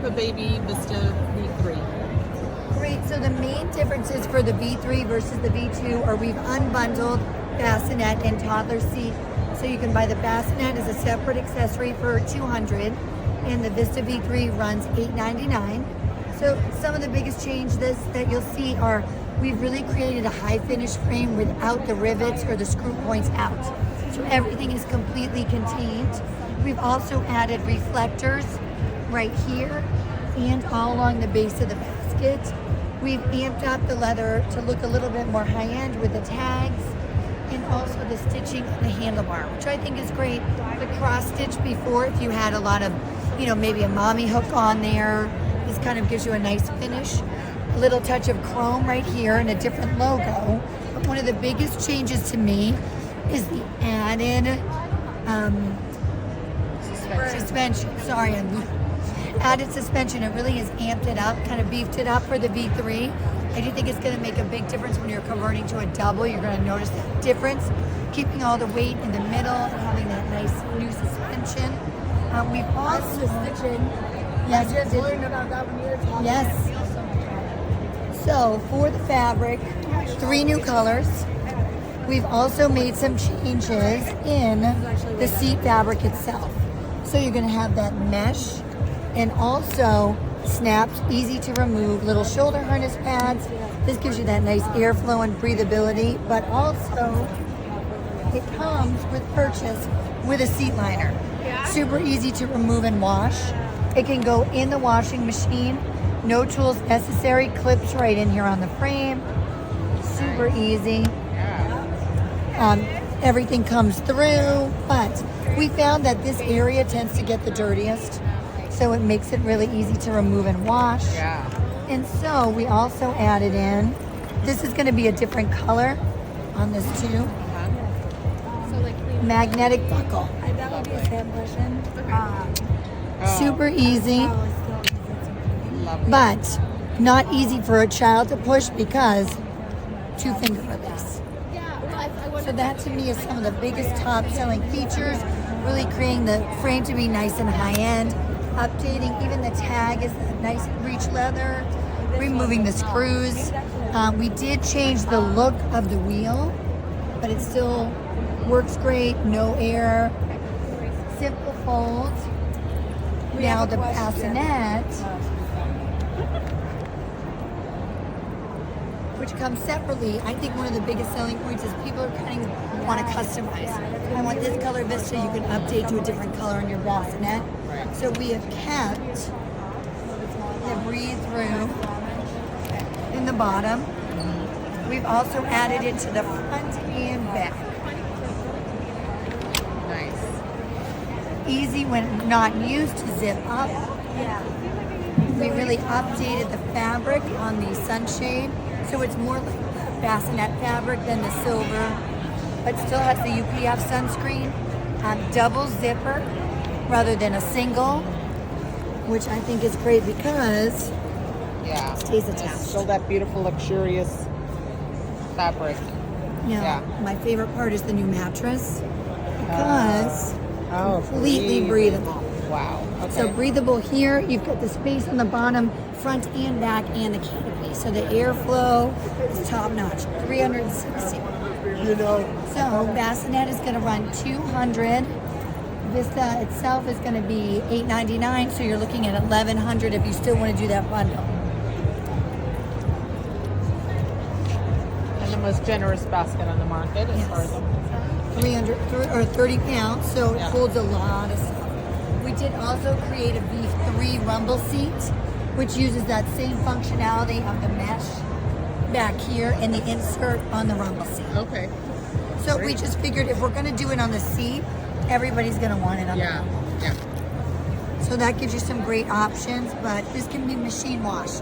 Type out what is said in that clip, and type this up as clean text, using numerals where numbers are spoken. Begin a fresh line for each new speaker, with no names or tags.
UppaBaby Vista V3.
Great, so the main differences for the V3 versus the V2 are we've unbundled bassinet and toddler seat. So you can buy the bassinet as a separate accessory for $200 and the Vista V3 runs $899. So some of the biggest changes that you'll see are we've really created a high finish frame without the rivets or the screw points out. So everything is completely contained. We've also added reflectors right here and all along the base of the basket. We've amped up the leather to look a little bit more high-end with the tags and also the stitching on the handlebar, which I think is great. The cross stitch before, if you had a lot of, maybe a mommy hook on there, this kind of gives you a nice finish. A little touch of chrome right here and a different logo. But one of the biggest changes to me is the added suspension. Sorry, added suspension. It really has amped it up, kind of beefed it up for the V3. I do think it's going to make a big difference when you're converting to a double. You're going to notice that difference, keeping all the weight in the middle and having that nice new suspension. We've also stitching. Yes,
I just learned about that when you were talking.
Yes. So for the fabric, 3 new colors. We've also made some changes in the seat fabric itself. So you're going to have that mesh and also snaps, easy to remove, little shoulder harness pads. This gives you that nice airflow and breathability, but also it comes with purchase with a seat liner. Super easy to remove and wash. It can go in the washing machine. No tools necessary. Clips right in here on the frame. Super easy. Everything comes through, but we found that this area tends to get the dirtiest, so it makes it really easy to remove and wash. And so we also added in, this is going to be a different color on this too. Magnetic buckle.
That would be a Sam question.
Super easy, but not easy for a child to push because 2-finger release. So that to me is some of the biggest top selling features, really creating the frame to be nice and high end, updating even the tag is nice breech leather, removing the screws. We did change the look of the wheel, but it still works great, no air, simple fold. Now the bassinet, which comes separately, I think one of the biggest selling points is people are kind of want to customize. I want this color Vista, you can update to a different color on your bassinet. So we have kept the breathe through in the bottom. We've also added it to the front and back. Easy when not used to zip up. We really updated the fabric on the sunshade, so it's more like the bassinet fabric than the silver, but still has the UPF sunscreen. Double zipper rather than a single, which I think is great because it stays attached.
Still that beautiful, luxurious fabric.
My favorite part is the new mattress because completely breathable.
Wow. Okay.
So breathable here, you've got the space on the bottom, front and back, and the canopy. So the airflow is top notch, 360. So bassinet is going to run $200. Vista itself is going to be $899. So you're looking at $1,100 if you still want to do that bundle.
And the most generous basket on the market as far as I'm concerned.
30 pounds, so it holds a lot of stuff. We did also create a V3 rumble seat, which uses that same functionality of the mesh back here and the insert on the rumble seat.
Okay.
So we just figured if we're going to do it on the seat, everybody's going to want it on the rumble. So that gives you some great options, but this can be machine washed.